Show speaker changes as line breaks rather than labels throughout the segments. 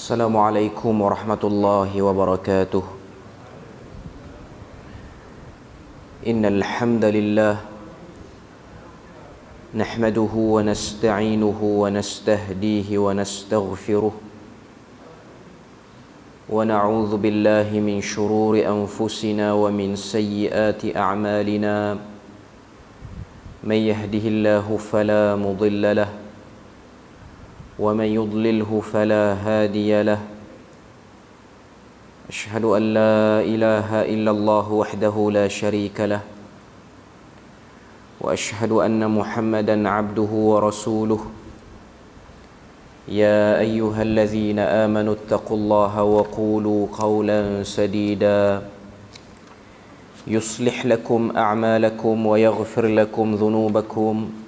Assalamualaikum warahmatullahi wabarakatuh. Innal hamdalillah nahmaduhu wa nasta'inuhu wa nastahdihi wa nastaghfiruh wa na'udzu billahi min shururi anfusina wa min sayyiati a'malina. May yahdihillahu fala mudilla lahu ومن يضلله فلا هادي له أشهد أن لا إله إلا الله وحده لا شريك له وأشهد أن محمدا عبده ورسوله يا أيها الذين آمنوا اتقوا الله وقولوا قولا سديدا يصلح لكم أعمالكم ويغفر لكم ذنوبكم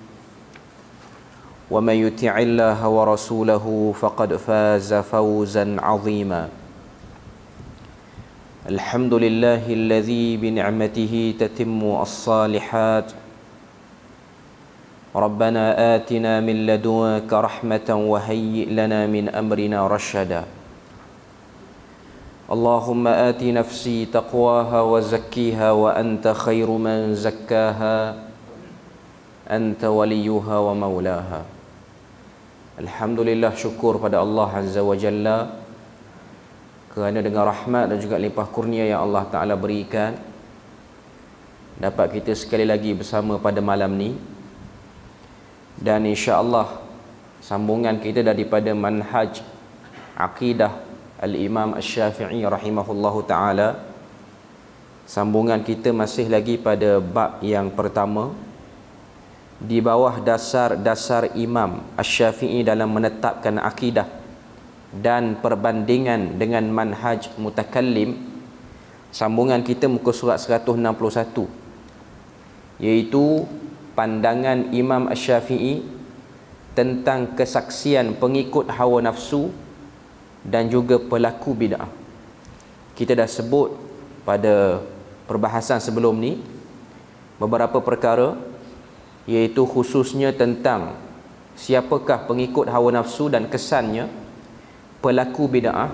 ومن يطع الله ورسوله فقد فاز فوزا عظيما. الحمد لله الذي بنعمته تتم الصالحات. ربنا آتنا من لدنك رحمة وهيئ لنا من أمرنا رشدا. اللهم آت نفسي تقواها وزكيها وأنت خير من زكاها أنت وليها ومولاها. Alhamdulillah, syukur pada Allah Azza wa Jalla kerana dengan rahmat dan juga limpah kurnia yang Allah Ta'ala berikan, dapat kita sekali lagi bersama pada malam ni. Dan insya-Allah sambungan kita daripada manhaj Aqidah Al-Imam Asy-Syafi'i rahimahullahu ta'ala. Sambungan kita masih lagi pada bab yang pertama, di bawah dasar-dasar Imam Asy-Syafi'i dalam menetapkan akidah dan perbandingan dengan manhaj mutakallim. Sambungan kita muka surat 161, iaitu pandangan Imam Asy-Syafi'i tentang kesaksian pengikut hawa nafsu dan juga pelaku bid'ah. Kita dah sebut pada perbahasan sebelum ni beberapa perkara, iaitu khususnya tentang siapakah pengikut hawa nafsu dan kesannya pelaku bid'ah.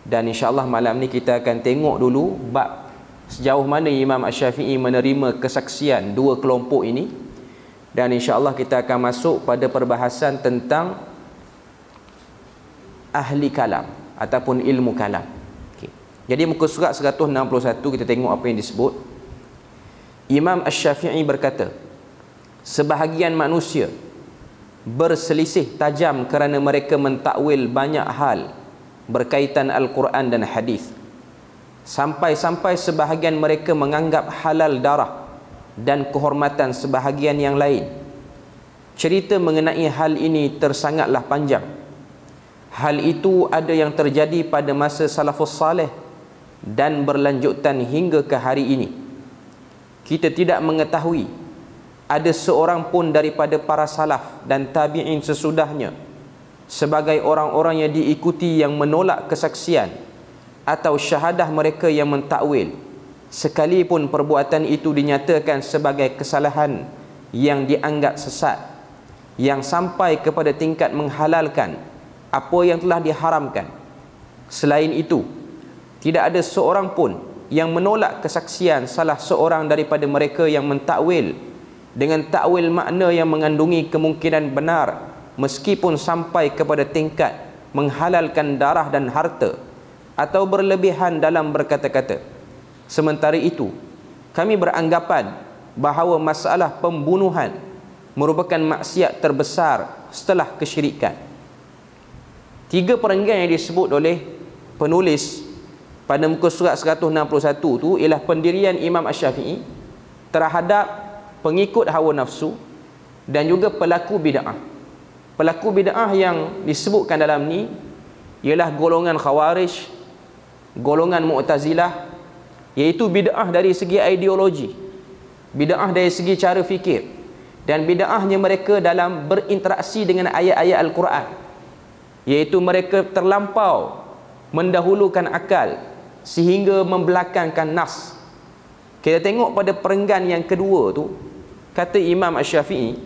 Dan insya-Allah malam ni kita akan tengok dulu bab sejauh mana Imam Asy-Syafi'i menerima kesaksian dua kelompok ini, dan insya-Allah kita akan masuk pada perbahasan tentang ahli kalam ataupun ilmu kalam. Okay. Jadi muka surat 161 kita tengok apa yang disebut. Imam Asy-Syafi'i berkata, sebahagian manusia berselisih tajam kerana mereka mentakwil banyak hal berkaitan Al-Quran dan hadis, sampai-sampai sebahagian mereka menganggap halal darah dan kehormatan sebahagian yang lain. Cerita mengenai hal ini tersangatlah panjang. Hal itu ada yang terjadi pada masa salafus saleh dan berlanjutan hingga ke hari ini. Kita tidak mengetahui ada seorang pun daripada para salaf dan tabi'in sesudahnya sebagai orang-orang yang diikuti yang menolak kesaksian atau syahadah mereka yang mentakwil, sekalipun perbuatan itu dinyatakan sebagai kesalahan yang dianggap sesat, yang sampai kepada tingkat menghalalkan apa yang telah diharamkan. Selain itu, tidak ada seorang pun yang menolak kesaksian salah seorang daripada mereka yang mentakwil dengan takwil makna yang mengandungi kemungkinan benar, meskipun sampai kepada tingkat menghalalkan darah dan harta atau berlebihan dalam berkata-kata. Sementara itu, kami beranggapan bahawa masalah pembunuhan merupakan maksiat terbesar setelah kesyirikan. Tiga perenggan yang disebut oleh penulis pada muka surat 161 tu ialah pendirian Imam Asy-Syafi'i terhadap pengikut hawa nafsu dan juga pelaku bid'ah. Pelaku bid'ah yang disebutkan dalam ni ialah golongan Khawarij, golongan Mu'tazilah, iaitu bid'ah dari segi ideologi, bid'ah dari segi cara fikir, dan bid'ahnya mereka dalam berinteraksi dengan ayat-ayat Al-Quran, iaitu mereka terlampau mendahulukan akal sehingga membelakangkan nas. Kita tengok pada perenggan yang kedua tu, kata Imam Asy-Syafi'i,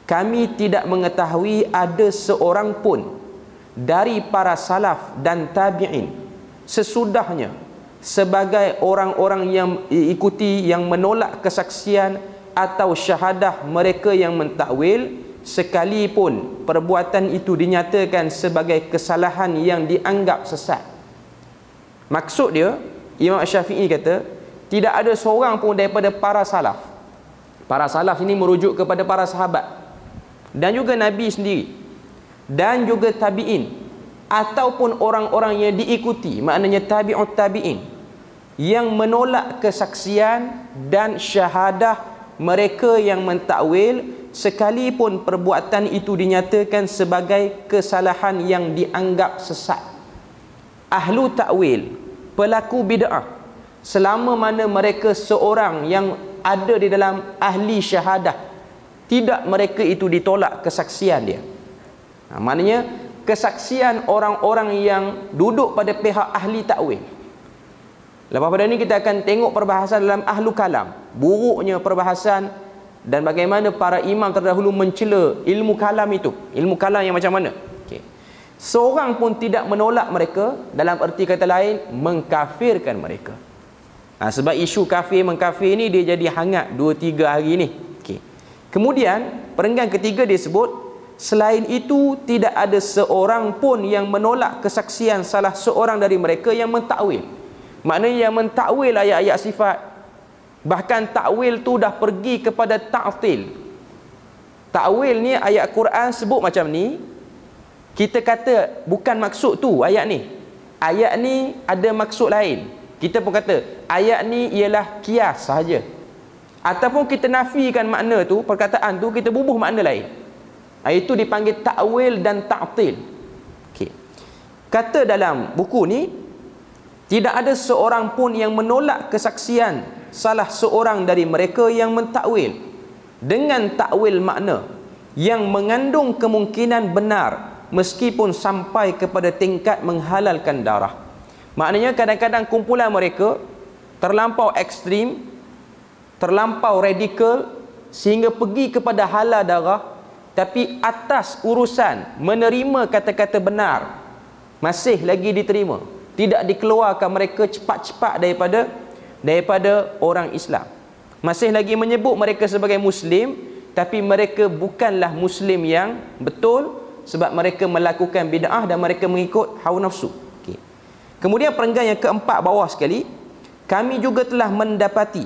kami tidak mengetahui ada seorang pun dari para salaf dan tabi'in sesudahnya sebagai orang-orang yang ikuti, yang menolak kesaksian atau syahadah mereka yang mentakwil, sekalipun perbuatan itu dinyatakan sebagai kesalahan yang dianggap sesat. Maksud dia, Imam Syafi'i kata, tidak ada seorang pun daripada para salaf. Para salaf ini merujuk kepada para sahabat dan juga Nabi sendiri dan juga tabi'in ataupun orang-orang yang diikuti, maknanya tabi'ut tabi'in, yang menolak kesaksian dan syahadah mereka yang mentakwil, sekalipun perbuatan itu dinyatakan sebagai kesalahan yang dianggap sesat. Ahlu takwil, pelaku bid'ah, selama mana mereka seorang yang ada di dalam ahli syahadah, tidak mereka itu ditolak kesaksian dia. Maknanya kesaksian orang-orang yang duduk pada pihak ahli takwil. Lepas pada ini kita akan tengok perbahasan dalam ahlu kalam, buruknya perbahasan dan bagaimana para imam terdahulu mencela ilmu kalam itu. Ilmu kalam yang macam mana? Okay. Seorang pun tidak menolak mereka, dalam erti kata lain mengkafirkan mereka. Sebab isu kafir mengkafir ini dia jadi hangat 2-3 hari ni. Okay. Kemudian perenggan ketiga dia sebut, selain itu tidak ada seorang pun yang menolak kesaksian salah seorang dari mereka yang mentakwil. Maknanya yang mentakwil ayat-ayat sifat, bahkan takwil tu dah pergi kepada ta'til. Takwil ni ayat Quran sebut macam ni, kita kata bukan maksud tu ayat ni. Ayat ni ada maksud lain. Kita pun kata ayat ni ialah kias sahaja. Ataupun kita nafikan makna tu, perkataan tu kita bubuh makna lain. Itu dipanggil ta'wil dan ta'til. Okay. Kata dalam buku ni, tidak ada seorang pun yang menolak kesaksian salah seorang dari mereka yang mentakwil dengan takwil makna yang mengandung kemungkinan benar meskipun sampai kepada tingkat menghalalkan darah. Maknanya kadang-kadang kumpulan mereka terlampau ekstrim, terlampau radikal sehingga pergi kepada halal darah, tapi atas urusan menerima kata-kata benar masih lagi diterima, tidak dikeluarkan mereka cepat-cepat daripada orang Islam. Masih lagi menyebut mereka sebagai Muslim, tapi mereka bukanlah Muslim yang betul sebab mereka melakukan bid'ah dan mereka mengikut hawa nafsu. Okay. Kemudian perenggan yang keempat bawah sekali, kami juga telah mendapati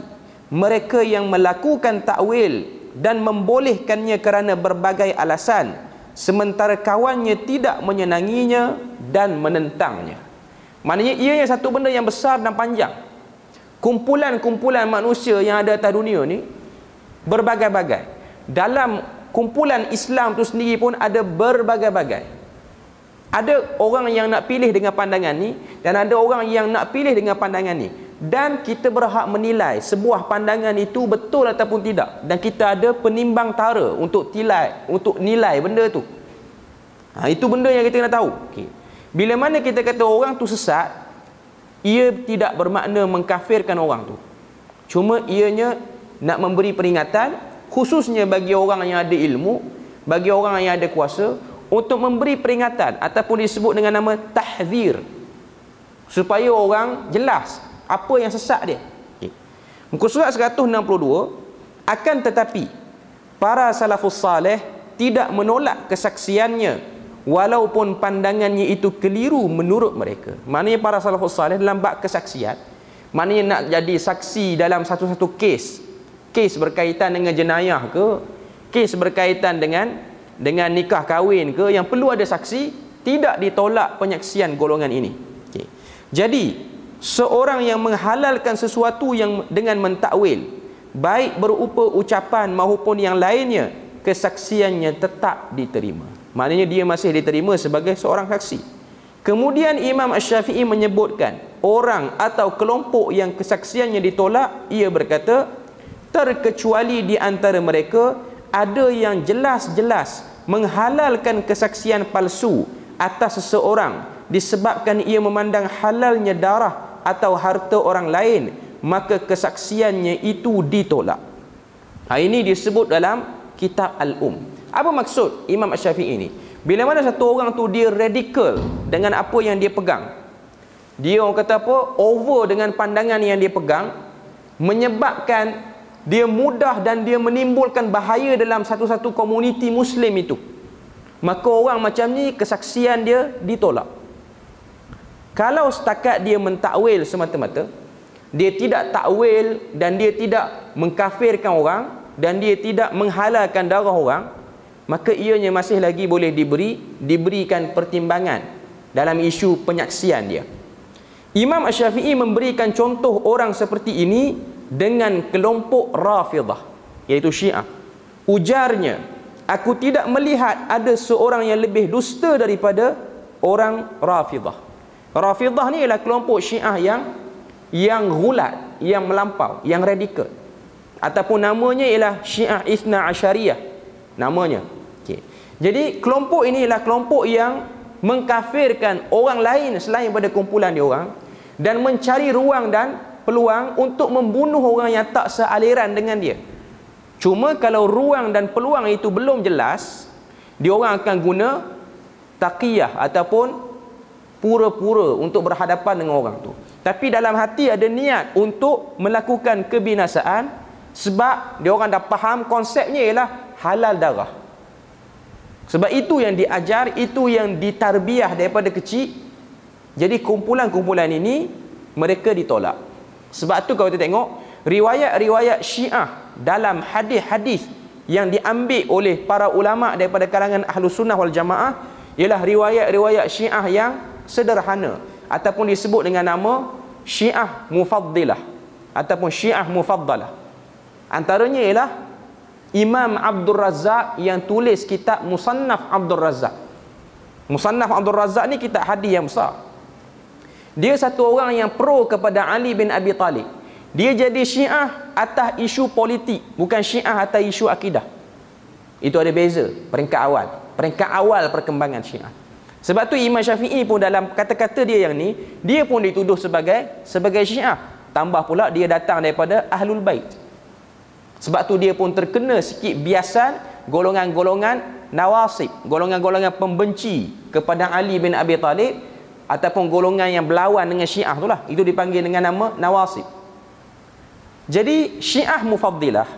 mereka yang melakukan takwil dan membolehkannya kerana berbagai alasan, sementara kawannya tidak menyenanginya dan menentangnya. Maknanya ianya satu benda yang besar dan panjang. Kumpulan-kumpulan manusia yang ada atas dunia ni berbagai-bagai. Dalam kumpulan Islam tu sendiri pun ada berbagai-bagai. Ada orang yang nak pilih dengan pandangan ni dan ada orang yang nak pilih dengan pandangan ni. Dan kita berhak menilai sebuah pandangan itu betul ataupun tidak. Dan kita ada penimbang tara untuk nilai benda tu. Itu benda yang kita kena tahu. Okay. Bila mana kita kata orang tu sesat, ia tidak bermakna mengkafirkan orang tu. Cuma ianya nak memberi peringatan, khususnya bagi orang yang ada ilmu, bagi orang yang ada kuasa, untuk memberi peringatan ataupun disebut dengan nama tahzir, supaya orang jelas apa yang sesat dia. Okay. Muka surat 162, akan tetapi para salafus salih tidak menolak kesaksiannya walaupun pandangannya itu keliru menurut mereka. Maknanya para salafus salih dalam bab kesaksian, maknanya nak jadi saksi dalam satu-satu kes berkaitan dengan jenayah ke, kes berkaitan dengan nikah kahwin ke, yang perlu ada saksi, tidak ditolak penyaksian golongan ini. Okay. Jadi seorang yang menghalalkan sesuatu yang dengan mentakwil, baik berupa ucapan maupun yang lainnya, kesaksiannya tetap diterima. Maknanya dia masih diterima sebagai seorang saksi. Kemudian Imam Asy-Syafi'i menyebutkan orang atau kelompok yang kesaksiannya ditolak, ia berkata, terkecuali di antara mereka ada yang jelas-jelas menghalalkan kesaksian palsu atas seseorang disebabkan ia memandang halalnya darah atau harta orang lain, maka kesaksiannya itu ditolak. Ini disebut dalam kitab Al-Um. Apa maksud Imam Asy-Syafi'i ini? Bila mana satu orang tu dia radikal dengan apa yang dia pegang, dia orang kata apa, over dengan pandangan yang dia pegang, menyebabkan dia mudah dan dia menimbulkan bahaya dalam satu-satu komuniti Muslim itu, maka orang macam ni kesaksian dia ditolak. Kalau setakat dia mentakwil semata-mata, dia tidak takwil dan dia tidak mengkafirkan orang dan dia tidak menghalalkan darah orang, maka ianya masih lagi boleh diberikan pertimbangan dalam isu penyaksian dia. Imam Asy-Syafi'i memberikan contoh orang seperti ini dengan kelompok Rafidah, iaitu Syiah. Ujarnya, aku tidak melihat ada seorang yang lebih dusta daripada orang Rafidah. Rafidah ni ialah kelompok Syiah yang ghulat, yang melampau, yang radikal. Ataupun namanya ialah Syiah Ithna Asyariyah namanya. Okay. Jadi kelompok ini ialah kelompok yang mengkafirkan orang lain selain daripada kumpulan dia orang, dan mencari ruang dan peluang untuk membunuh orang yang tak sealiran dengan dia. Cuma kalau ruang dan peluang itu belum jelas, dia orang akan guna taqiyah ataupun pura-pura untuk berhadapan dengan orang tu. Tapi dalam hati ada niat untuk melakukan kebinasaan, sebab dia orang dah faham konsepnya ialah halal darah. Sebab itu yang diajar, itu yang ditarbiah daripada kecil. Jadi kumpulan-kumpulan ini mereka ditolak. Sebab tu kalau kita tengok riwayat-riwayat Syiah dalam hadis-hadis yang diambil oleh para ulama daripada kalangan Ahlus Sunnah wal Jamaah ialah riwayat-riwayat Syiah yang sederhana, ataupun disebut dengan nama Syiah Mufaddilah ataupun Syiah Mufaddalah. Antaranya ialah Imam Abdul Razak yang tulis kitab Musannaf Abdul Razak. Musannaf Abdul Razak ni kitab hadis yang besar. Dia satu orang yang pro kepada Ali bin Abi Talib. Dia jadi Syiah atas isu politik, bukan Syiah atas isu akidah. Itu ada beza peringkat awal perkembangan Syiah. Sebab tu Imam Syafi'i pun dalam kata-kata dia yang ni, dia pun dituduh sebagai Syiah. Tambah pula dia datang daripada Ahlul Bait. Sebab tu dia pun terkena sikit biasan golongan-golongan nawasib, golongan-golongan pembenci kepada Ali bin Abi Talib, ataupun golongan yang berlawan dengan Syiah itulah. Itu dipanggil dengan nama nawasib. Jadi Syiah Mufaddilah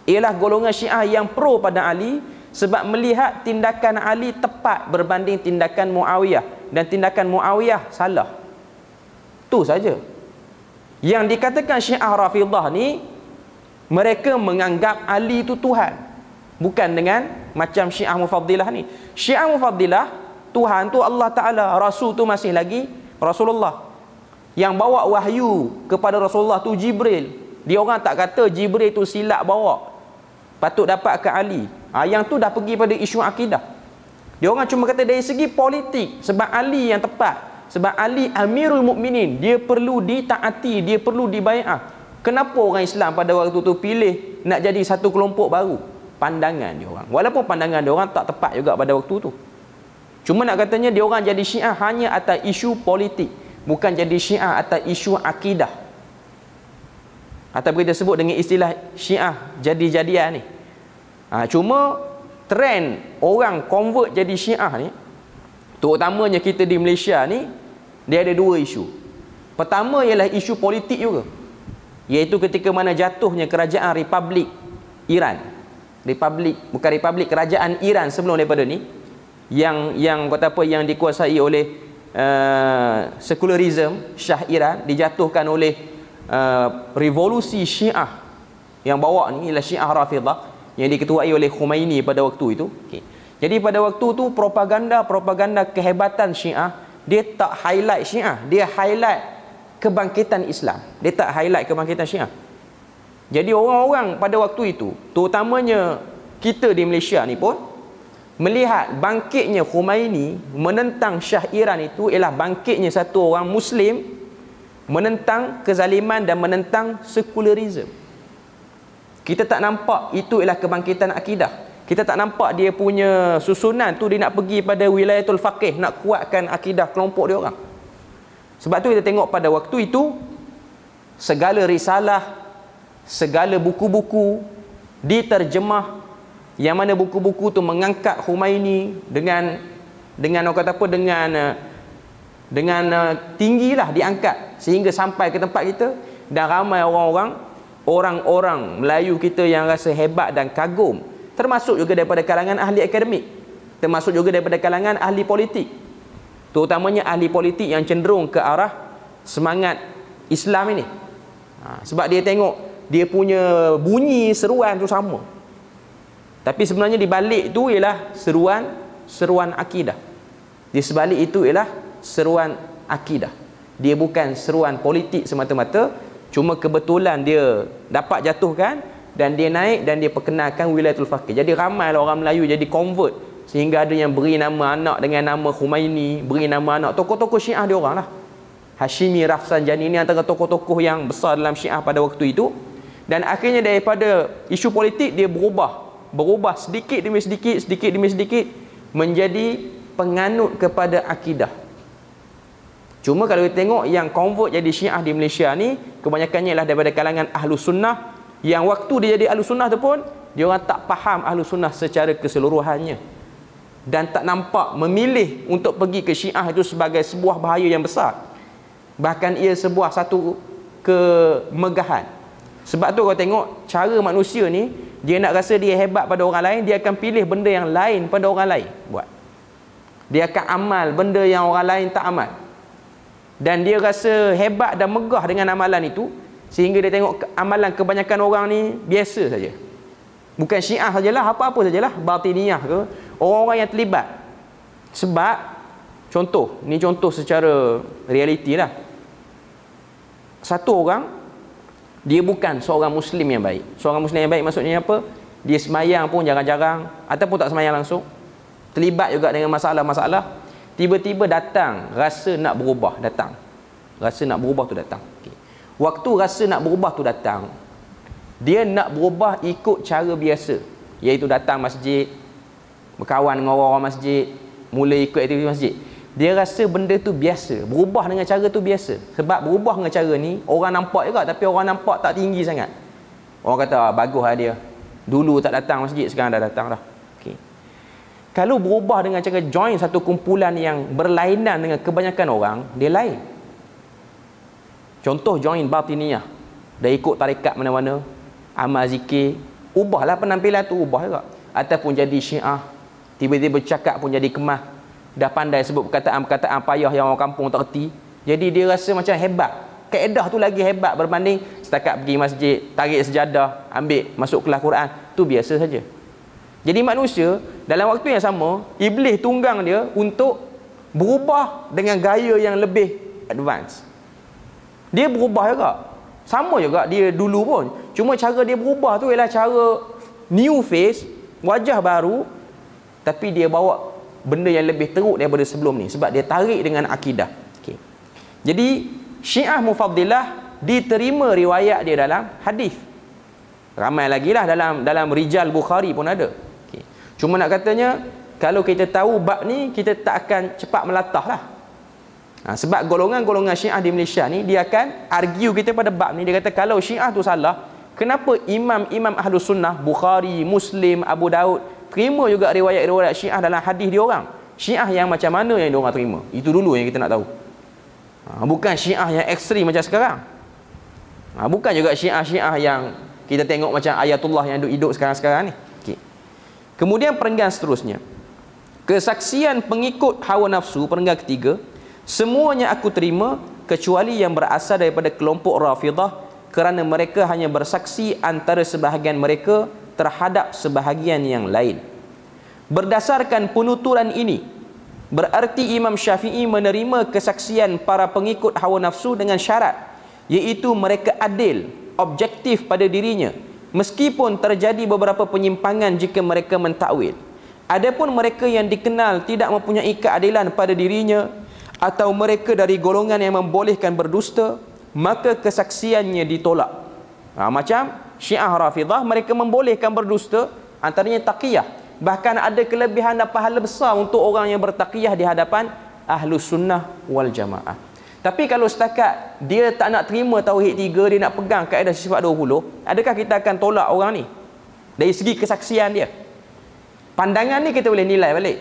ialah golongan Syiah yang pro pada Ali, sebab melihat tindakan Ali tepat berbanding tindakan Muawiyah, dan tindakan Muawiyah salah. Tu saja. Yang dikatakan Syiah Rafidah ni, mereka menganggap Ali itu Tuhan, bukan dengan macam Syiah Mufaddilah ni. Syiah Mufaddilah, Tuhan tu Allah Ta'ala, Rasul tu masih lagi Rasulullah. Yang bawa wahyu kepada Rasulullah tu Jibril. Dia orang tak kata Jibril tu silap bawa, patut dapat ke Ali. Yang tu dah pergi pada isu akidah. Dia orang cuma kata dari segi politik, sebab Ali yang tepat, sebab Ali Amirul Mukminin, dia perlu ditaati, dia perlu dibaiat. Kenapa orang Islam pada waktu tu pilih nak jadi satu kelompok baru? Pandangan dia orang. Walaupun pandangan dia orang tak tepat juga pada waktu tu. Cuma nak katanya dia orang jadi Syiah hanya atas isu politik, bukan jadi Syiah atas isu akidah. Atau kita sebut dengan istilah Syiah jadi-jadian ni. Cuma trend orang convert jadi Syiah ni, terutamanya kita di Malaysia ni, dia ada dua isu. Pertama ialah isu politik juga, iaitu ketika mana jatuhnya kerajaan Republik Iran. Kerajaan Iran sebelum daripada ni, yang kata apa, yang dikuasai oleh sekularisme Shah Iran, dijatuhkan oleh revolusi Syiah. Yang bawa ni ialah Syiah Rafidah yang diketuai oleh Khomeini pada waktu itu. Jadi pada waktu tu propaganda kehebatan Syiah, dia tak highlight Syiah, dia highlight kebangkitan Islam. Dia tak highlight kebangkitan Syiah. Jadi orang-orang pada waktu itu, terutamanya kita di Malaysia ni pun, melihat bangkitnya Khomeini menentang Shah Iran itu ialah bangkitnya satu orang Muslim menentang kezaliman dan menentang sekularisme. Kita tak nampak itu ialah kebangkitan akidah. Kita tak nampak dia punya susunan tu dia nak pergi pada wilayatul faqih, nak kuatkan akidah kelompok dia orang. Sebab tu kita tengok pada waktu itu, segala risalah, segala buku-buku diterjemah yang mana buku-buku tu mengangkat Khomeini dengan orang kata apa, dengan tinggilah diangkat sehingga sampai ke tempat kita, dan ramai orang-orang Melayu kita yang rasa hebat dan kagum, termasuk juga daripada kalangan ahli akademik, termasuk juga daripada kalangan ahli politik, terutamanya ahli politik yang cenderung ke arah semangat Islam ini. Sebab dia tengok dia punya bunyi seruan tu sama, tapi sebenarnya di balik itu ialah seruan akidah. Di sebalik itu ialah seruan akidah. Dia bukan seruan politik semata-mata. Cuma kebetulan dia dapat jatuhkan dan dia naik dan dia perkenalkan wilayatul faqih. Jadi ramailah orang Melayu jadi convert, sehingga ada yang beri nama anak dengan nama Khomeini, beri nama anak tokoh-tokoh Syiah dia orang lah. Hashimi Rafsanjani ini antara tokoh-tokoh yang besar dalam Syiah pada waktu itu. Dan akhirnya daripada isu politik dia berubah sedikit demi sedikit menjadi penganut kepada akidah. Cuma kalau kita tengok yang convert jadi Syiah di Malaysia ni, kebanyakannya ialah daripada kalangan Ahlus Sunnah, yang waktu dia jadi Ahlus Sunnah tu pun dia orang tak faham Ahlus Sunnah secara keseluruhannya, dan tak nampak memilih untuk pergi ke Syiah itu sebagai sebuah bahaya yang besar. Bahkan ia sebuah satu kemegahan. Sebab tu kau tengok cara manusia ni, dia nak rasa dia hebat pada orang lain, dia akan pilih benda yang lain pada orang lain buat. Dia akan amal benda yang orang lain tak amal. Dan dia rasa hebat dan megah dengan amalan itu, sehingga dia tengok amalan kebanyakan orang ni biasa saja. Bukan Syiah sajalah, apa-apa sajalah, Batiniyah ke, orang-orang yang terlibat. Sebab contoh, ni contoh secara realiti lah. Satu orang, dia bukan seorang Muslim yang baik. Seorang Muslim yang baik maksudnya apa? Dia semayang pun jarang-jarang, ataupun tak semayang langsung, terlibat juga dengan masalah-masalah. Tiba-tiba datang rasa nak berubah, rasa nak berubah tu datang. Waktu rasa nak berubah tu datang, dia nak berubah ikut cara biasa, iaitu datang masjid, berkawan dengan orang-orang masjid, mula ikut aktiviti masjid. Dia rasa benda tu biasa, berubah dengan cara tu biasa. Sebab berubah dengan cara ni orang nampak juga, tapi orang nampak tak tinggi sangat. Orang kata baguslah dia, dulu tak datang masjid, sekarang dah datang dah. Kalau berubah dengan cara join satu kumpulan yang berlainan dengan kebanyakan orang, dia lain. Contoh join Batiniyah, dah ikut tarekat mana-mana, amal zikir, ubahlah penampilan tu, ubah juga. Ataupun jadi Syiah, tiba-tiba cakap pun jadi kemas, dah pandai sebut perkataan-perkataan payah yang orang kampung tak erti. Jadi dia rasa macam hebat. Kaedah tu lagi hebat berbanding setakat pergi masjid, tarik sejadah, ambil masuk kelas Quran, tu biasa saja. Jadi manusia dalam waktu yang sama, iblis tunggang dia untuk berubah dengan gaya yang lebih advance. Dia berubah juga, sama juga dia dulu pun, cuma cara dia berubah tu ialah cara new face, wajah baru, tapi dia bawa benda yang lebih teruk daripada sebelum ni, sebab dia tarik dengan akidah. Jadi Syiah Mufaddilah diterima riwayat dia dalam hadis. Ramai lagi lah dalam Rijal Bukhari pun ada. Cuma nak katanya, kalau kita tahu bab ni, kita tak akan cepat melatah lah. Sebab golongan-golongan Syiah di Malaysia ni, dia akan argue kita pada bab ni. Dia kata kalau Syiah tu salah, kenapa imam-imam Ahlus Sunnah, Bukhari, Muslim, Abu Daud, terima juga riwayat-riwayat Syiah dalam hadis dia orang? Syiah yang macam mana yang dia orang terima? Itu dulu yang kita nak tahu. Bukan Syiah yang ekstrim macam sekarang. Bukan juga Syiah-Syiah yang kita tengok macam Ayatullah yang hidup sekarang-sekarang ni. Kemudian perenggan seterusnya, kesaksian pengikut hawa nafsu, perenggan ketiga, semuanya aku terima kecuali yang berasal daripada kelompok Rafidah, kerana mereka hanya bersaksi antara sebahagian mereka terhadap sebahagian yang lain. Berdasarkan penuturan ini, berarti Imam Syafi'i menerima kesaksian para pengikut hawa nafsu dengan syarat, iaitu mereka adil, objektif pada dirinya, meskipun terjadi beberapa penyimpangan jika mereka mentakwil. Adapun mereka yang dikenal tidak mempunyai keadilan pada dirinya, atau mereka dari golongan yang membolehkan berdusta, maka kesaksiannya ditolak. Macam Syiah Rafidah, mereka membolehkan berdusta, antaranya taqiyah. Bahkan ada kelebihan dan pahala besar untuk orang yang bertaqiyah di hadapan Ahlus Sunnah wal Jamaah. Tapi kalau setakat dia tak nak terima tauhid 3, dia nak pegang kaedah sifat 20, adakah kita akan tolak orang ni dari segi kesaksian dia? Pandangan ni kita boleh nilai balik.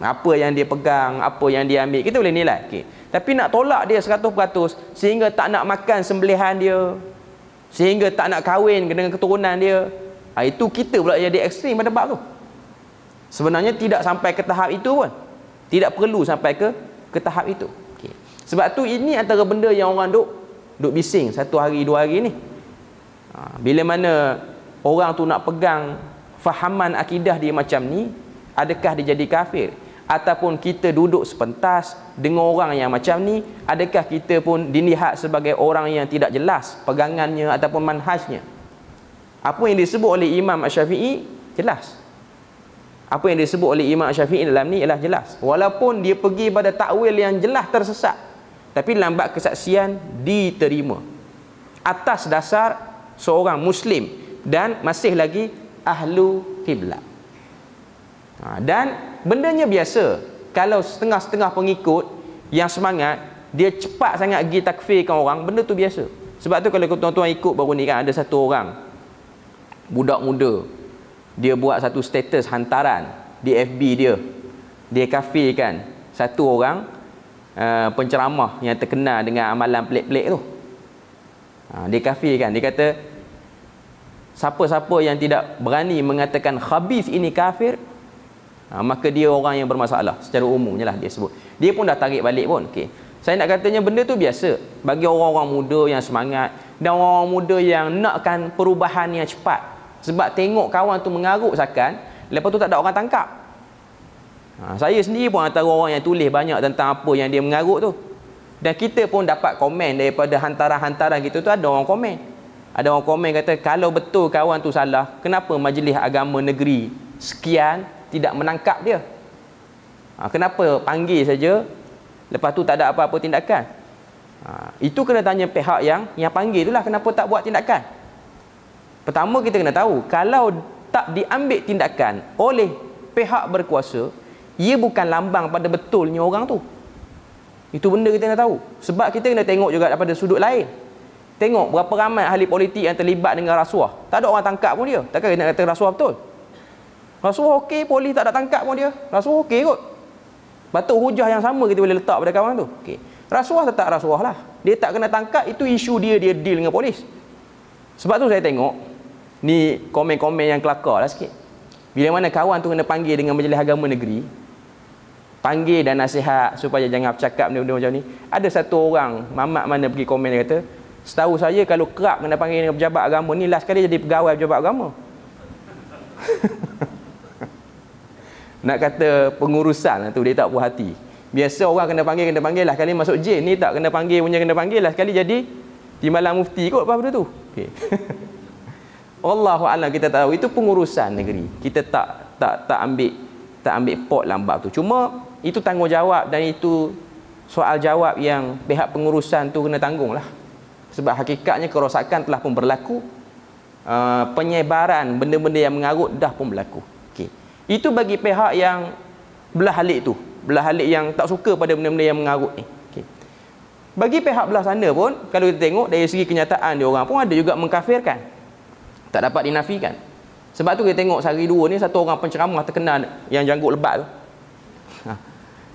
Apa yang dia pegang, apa yang dia ambil, kita boleh nilai. Okey. Tapi nak tolak dia 100% sehingga tak nak makan sembelihan dia, sehingga tak nak kahwin dengan keturunan dia, itu kita pula jadi ekstrim pada bab tu. Sebenarnya tidak sampai ke tahap itu pun. Tidak perlu sampai ke tahap itu. Okey. Sebab tu ini antara benda yang orang duk bising 1 hari 2 hari ni. Bila mana orang tu nak pegang fahaman akidah dia macam ni, adakah dia jadi kafir? Ataupun kita duduk sepentas dengan orang yang macam ni, adakah kita pun dilihat sebagai orang yang tidak jelas pegangannya ataupun manhajnya? Apa yang disebut oleh Imam Asy-Syafi'i jelas. Apa yang disebut oleh Imam Asy-Syafi'i dalam ni ialah jelas. Walaupun dia pergi pada takwil yang jelas tersesat, tapi lambat kesaksian diterima atas dasar seorang Muslim dan masih lagi ahlu qiblat. Dan bendanya biasa. Kalau setengah-setengah pengikut yang semangat, dia cepat sangat pergi takfirkan orang, benda tu biasa. Sebab tu kalau tuan-tuan ikut baru ni kan, ada satu orang budak muda, dia buat satu status hantaran di FB dia kafirkan satu orang penceramah yang terkenal dengan amalan pelik-pelik tu. Dia kafirkan, dia kata siapa-siapa yang tidak berani mengatakan khabith ini kafir, maka dia orang yang bermasalah. Secara umumnya lah dia sebut. Dia pun dah tarik balik pun. Okay. Saya nak katanya benda tu biasa bagi orang-orang muda yang semangat dan orang-orang muda yang nakkan perubahan yang cepat. Sebab tengok kawan tu mengarut sakan, lepas tu tak ada orang tangkap. Saya sendiri pun antara orang yang tulis banyak tentang apa yang dia mengarut tu. Dan kita pun dapat komen daripada hantaran-hantaran gitu tu, ada orang komen. Ada orang komen kata, kalau betul kawan tu salah, kenapa Majlis Agama Negeri sekian tidak menangkap dia? Kenapa panggil saja, lepas tu tak ada apa-apa tindakan? Itu kena tanya pihak yang panggil itulah, kenapa tak buat tindakan? Pertama kita kena tahu, kalau tak diambil tindakan oleh pihak berkuasa, ia bukan lambang pada betulnya orang tu. Itu benda kita kena tahu. Sebab kita kena tengok juga daripada sudut lain. Tengok berapa ramai ahli politik yang terlibat dengan rasuah. Tak ada orang tangkap pun dia. Takkan kita nak kata rasuah betul? Rasuah okey, polis tak ada tangkap pun dia. Rasuah okey kot. Patut hujah yang sama kita boleh letak pada kawan tu. Okey. Rasuah tetap rasuah lah. Dia tak kena tangkap, itu isu dia deal dengan polis. Sebab tu saya tengok, ni komen-komen yang kelakar lah sikit. Bila mana kawan tu kena panggil dengan Majlis Agama Negeri, panggil dan nasihat supaya jangan bercakap benda-benda macam ni. Ada satu orang, mamat mana pergi komen, dia kata, setahu saya kalau kerap kena panggil dengan pejabat agama ni, last kali jadi pegawai pejabat agama. Nak kata pengurusan tu dia tak puas hati. Biasa orang kena panggil lah kali masuk jail, ni tak kena panggil punya kena panggil lah sekali jadi timbalan mufti kot apa benda tu. Okey. Allahu a'lam, kita tahu itu pengurusan negeri. Kita tak ambil pot lambak tu. Cuma itu tanggungjawab dan itu soal jawab yang pihak pengurusan tu kena tanggung lah. Sebab hakikatnya kerosakan telah pun berlaku. Penyebaran benda-benda yang mengarut dah pun berlaku. Okay. Itu bagi pihak yang belah halik tu, belah halik yang tak suka pada benda-benda yang mengarut ni. Okay. Bagi pihak belah sana pun, kalau kita tengok dari segi kenyataan dia orang pun ada juga mengkafirkan, tak dapat dinafikan. Sebab tu kita tengok sehari dua ni satu orang penceramah terkenal yang janggut lebat tu,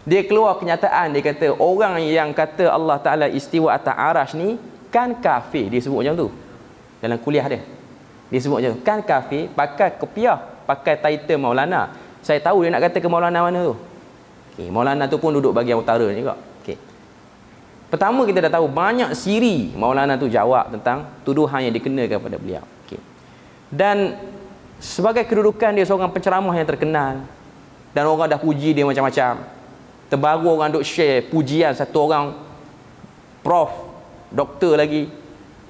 dia keluar kenyataan, dia kata orang yang kata Allah Ta'ala istiwa atas arash ni kan kafir. Dia sebut macam tu dalam kuliah dia. Dia sebut macam tu, kan kafir, pakai kopiah, pakai title Maulana. Saya tahu dia nak kata ke Maulana mana tu. Okay, Maulana tu pun duduk bahagian utara ni juga. Okay. Pertama kita dah tahu banyak siri Maulana tu jawab tentang tuduhan yang dikenakan kepada beliau. Okay. Dan sebagai kedudukan dia seorang penceramah yang terkenal dan orang dah puji dia macam-macam. Terbaru orang duk share pujian satu orang prof, doktor lagi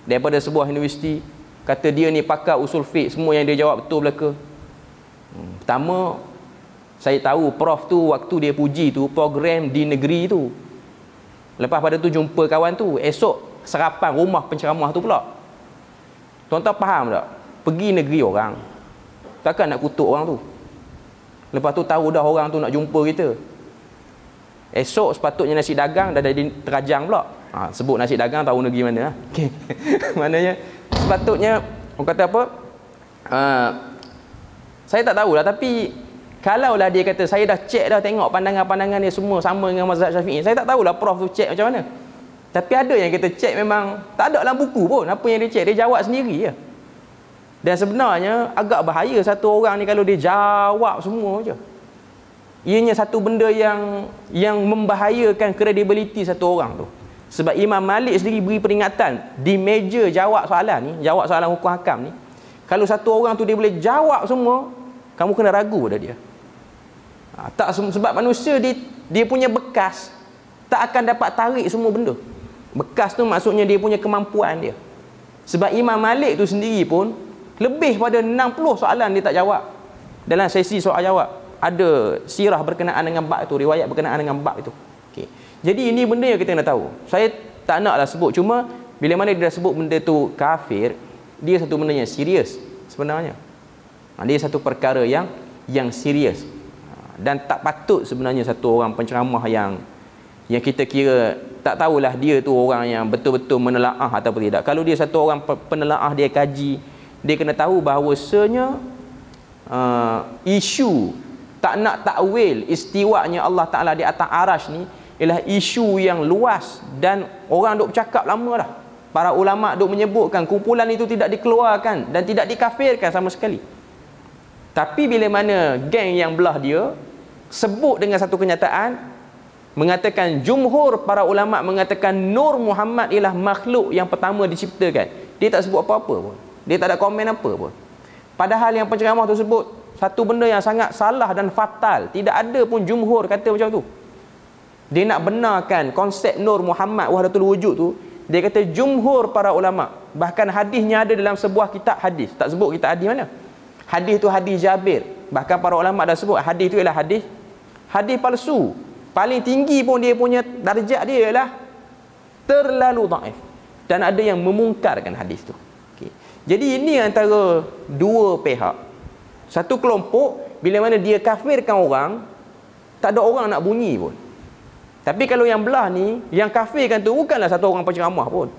daripada sebuah universiti, kata dia ni pakar usul fiqh, semua yang dia jawab betul belaka. Pertama, saya tahu prof tu waktu dia puji tu program di negeri tu. Lepas pada tu jumpa kawan tu, esok sarapan rumah penceramah tu pula. Tuan-tuan faham tak? Pergi negeri orang, takkan nak kutuk orang tu. Lepas tu tahu dah orang tu nak jumpa kita. Esok sepatutnya nasi dagang dah jadi terajang pula. Sebut nasi dagang tahu negeri mana. Okay. Maknanya sepatutnya orang kata apa? Saya tak tahulah, tapi Kalaulah dia kata saya dah cek dah, tengok pandangan-pandangan dia semua sama dengan mazhab Syafi'i, saya tak tahulah prof tu cek macam mana. Tapi ada yang kita cek memang tak ada dalam buku pun apa yang dia cek, dia jawab sendiri je. Dan sebenarnya agak bahaya satu orang ni kalau dia jawab semua je. Ianya satu benda yang membahayakan kredibiliti satu orang tu. Sebab Imam Malik sendiri beri peringatan di meja jawab soalan ni, jawab soalan hukum hakam ni. Kalau satu orang tu dia boleh jawab semua, kamu kena ragu pada dia. Tak sebab manusia dia punya bekas tak akan dapat tarik semua benda. Bekas tu maksudnya dia punya kemampuan dia. Sebab Imam Malik tu sendiri pun lebih pada 60 soalan dia tak jawab dalam sesi soal jawab. Ada sirah berkenaan dengan bab tu, riwayat berkenaan dengan bab itu. Okey. Jadi ini benda yang kita kena tahu. Saya tak naklah sebut, cuma bila mana dia dah sebut benda tu kafir, dia satu benda yang serius sebenarnya. Dia satu perkara yang serius. Dan tak patut sebenarnya satu orang penceramah yang kita kira tak tahulah dia tu orang yang betul-betul menelaah ataupun tidak. Kalau dia satu orang penelaah, dia kaji, dia kena tahu bahawasanya isu tak nak takwil istiwanya Allah Ta'ala di atas arash ni ialah isu yang luas dan orang duk bercakap lama dah. Para ulama duk menyebutkan kumpulan itu tidak dikeluarkan dan tidak dikafirkan sama sekali. Tapi bila mana geng yang belah dia sebut dengan satu kenyataan, mengatakan jumhur para ulama mengatakan Nur Muhammad ialah makhluk yang pertama diciptakan, dia tak sebut apa-apa pun, dia tak ada komen apa pun. Padahal yang penceramah tu sebut satu benda yang sangat salah dan fatal. Tidak ada pun jumhur kata macam tu. Dia nak benarkan konsep Nur Muhammad wahdatul wujud tu, dia kata jumhur para ulama. Bahkan hadisnya ada dalam sebuah kitab hadis. Tak sebut kitab hadis mana. Hadis tu hadis Jabir. Bahkan para ulama dah sebut hadis tu ialah hadis palsu. Paling tinggi pun dia punya darjat dia ialah terlalu dhaif. Dan ada yang memungkarkan hadis tu. Okay. Jadi ini antara dua pihak. Satu kelompok bila mana dia kafirkan orang, tak ada orang nak bunyi pun. Tapi kalau yang belah ni, yang kafirkan tu bukanlah satu orang penceramah pun,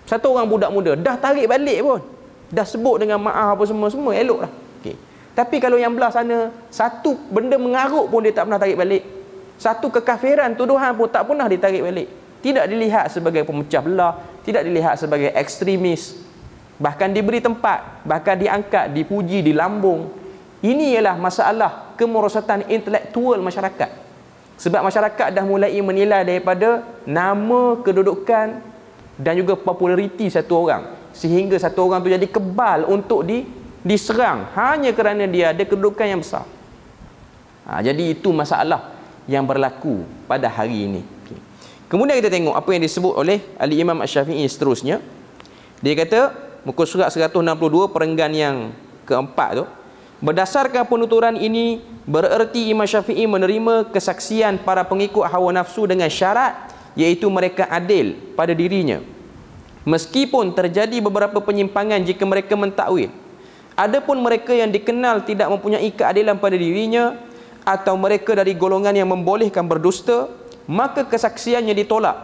satu orang budak muda, dah tarik balik pun, dah sebut dengan maaf apa semua elok lah. Okay. Tapi kalau yang belah sana, satu benda mengarut pun dia tak pernah tarik balik, satu kekafiran, tuduhan pun tak pernah ditarik balik. Tidak dilihat sebagai pemecah belah, tidak dilihat sebagai ekstremis, bahkan diberi tempat, bahkan diangkat, dipuji, dilambung. Ini ialah masalah kemerosatan intelektual masyarakat. Sebab masyarakat dah mulai menilai daripada nama, kedudukan dan juga populariti satu orang, sehingga satu orang tu jadi kebal untuk diserang hanya kerana dia ada kedudukan yang besar. Jadi itu masalah yang berlaku pada hari ini. Okay. Kemudian kita tengok apa yang disebut oleh Al-Imam Asy-Syafi'i seterusnya. Dia kata muka surat 162 perenggan yang keempat tu, berdasarkan penuturan ini bererti Imam Syafi'i menerima kesaksian para pengikut hawa nafsu dengan syarat, iaitu mereka adil pada dirinya meskipun terjadi beberapa penyimpangan jika mereka mentakwil. Adapun mereka yang dikenal tidak mempunyai keadilan pada dirinya atau mereka dari golongan yang membolehkan berdusta, maka kesaksiannya ditolak.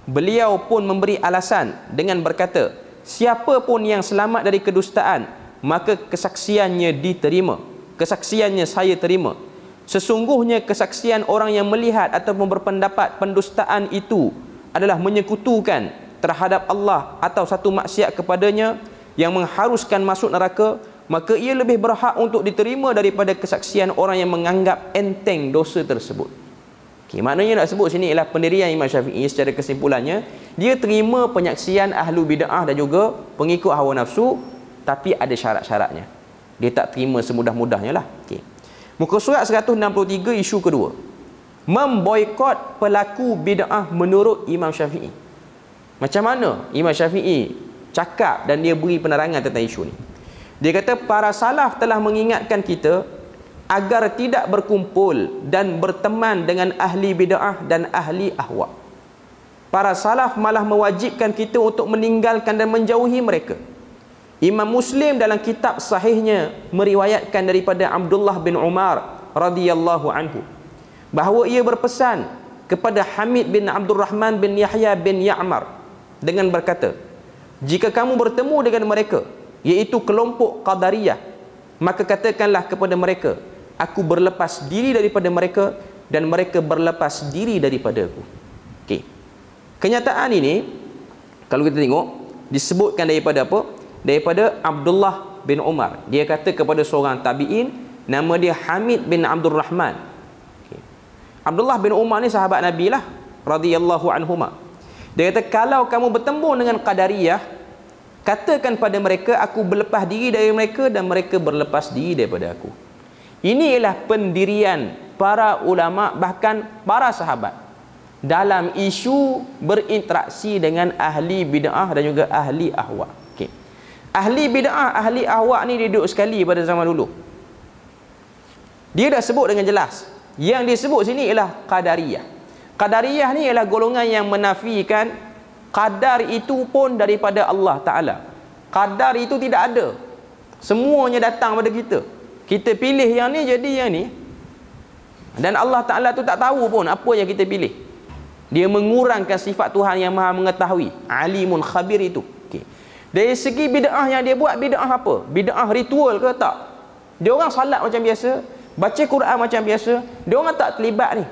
Beliau pun memberi alasan dengan berkata, siapa pun yang selamat dari kedustaan, maka kesaksiannya diterima. Kesaksiannya saya terima. Sesungguhnya kesaksian orang yang melihat ataupun berpendapat pendustaan itu adalah menyekutukan terhadap Allah atau satu maksiat kepadanya yang mengharuskan masuk neraka, maka ia lebih berhak untuk diterima daripada kesaksian orang yang menganggap enteng dosa tersebut. Okay, maknanya nak sebut sini ialah pendirian Imam Syafi'i secara kesimpulannya, dia terima penyaksian ahlu bid'ah dan juga pengikut hawa nafsu, tapi ada syarat-syaratnya. Dia tak terima semudah-mudahnya lah. Okay. Muka surat 163 isu kedua, memboikot pelaku bid'ah menurut Imam Syafi'i. Macam mana Imam Syafi'i cakap dan dia beri penerangan tentang isu ni? Dia kata para salaf telah mengingatkan kita agar tidak berkumpul dan berteman dengan ahli bid'ah dan ahli ahwa. Para salaf malah mewajibkan kita untuk meninggalkan dan menjauhi mereka. Imam Muslim dalam kitab sahihnya meriwayatkan daripada Abdullah bin Umar radhiyallahu anhu bahawa ia berpesan kepada Hamid bin Abdul Rahman bin Yahya bin Ya'mar dengan berkata, jika kamu bertemu dengan mereka, iaitu kelompok Qadariyah, maka katakanlah kepada mereka, aku berlepas diri daripada mereka dan mereka berlepas diri daripada aku. Okey. Kenyataan ini kalau kita tengok disebutkan daripada apa? Daripada Abdullah bin Umar. Dia kata kepada seorang tabi'in, nama dia Hamid bin Abdul Rahman. Okay. Abdullah bin Umar ni sahabat Nabi lah radhiyallahu anhuma. Dia kata, kalau kamu bertemu dengan Qadariyah, katakan pada mereka aku berlepas diri dari mereka dan mereka berlepas diri daripada aku. Ini ialah pendirian para ulama bahkan para sahabat dalam isu berinteraksi dengan ahli bid'ah dan juga ahli ahwa. Okay. Ahli bid'ah, ahli ahwa ni dia duduk sekali pada zaman dulu. Dia dah sebut dengan jelas. Yang disebut sini ialah Qadariyah. Qadariyah ni ialah golongan yang menafikan qadar itu pun daripada Allah Ta'ala. Qadar itu tidak ada. Semuanya datang pada kita. Kita pilih yang ni jadi yang ni. Dan Allah Ta'ala tu tak tahu pun apa yang kita pilih. Dia mengurangkan sifat Tuhan yang maha mengetahui. Alimun khabir itu. Okay. Dari segi bid'ah yang dia buat, bid'ah apa? Bid'ah ritual ke tak? Dia orang salat macam biasa, baca Quran macam biasa. Dia orang tak terlibat ni.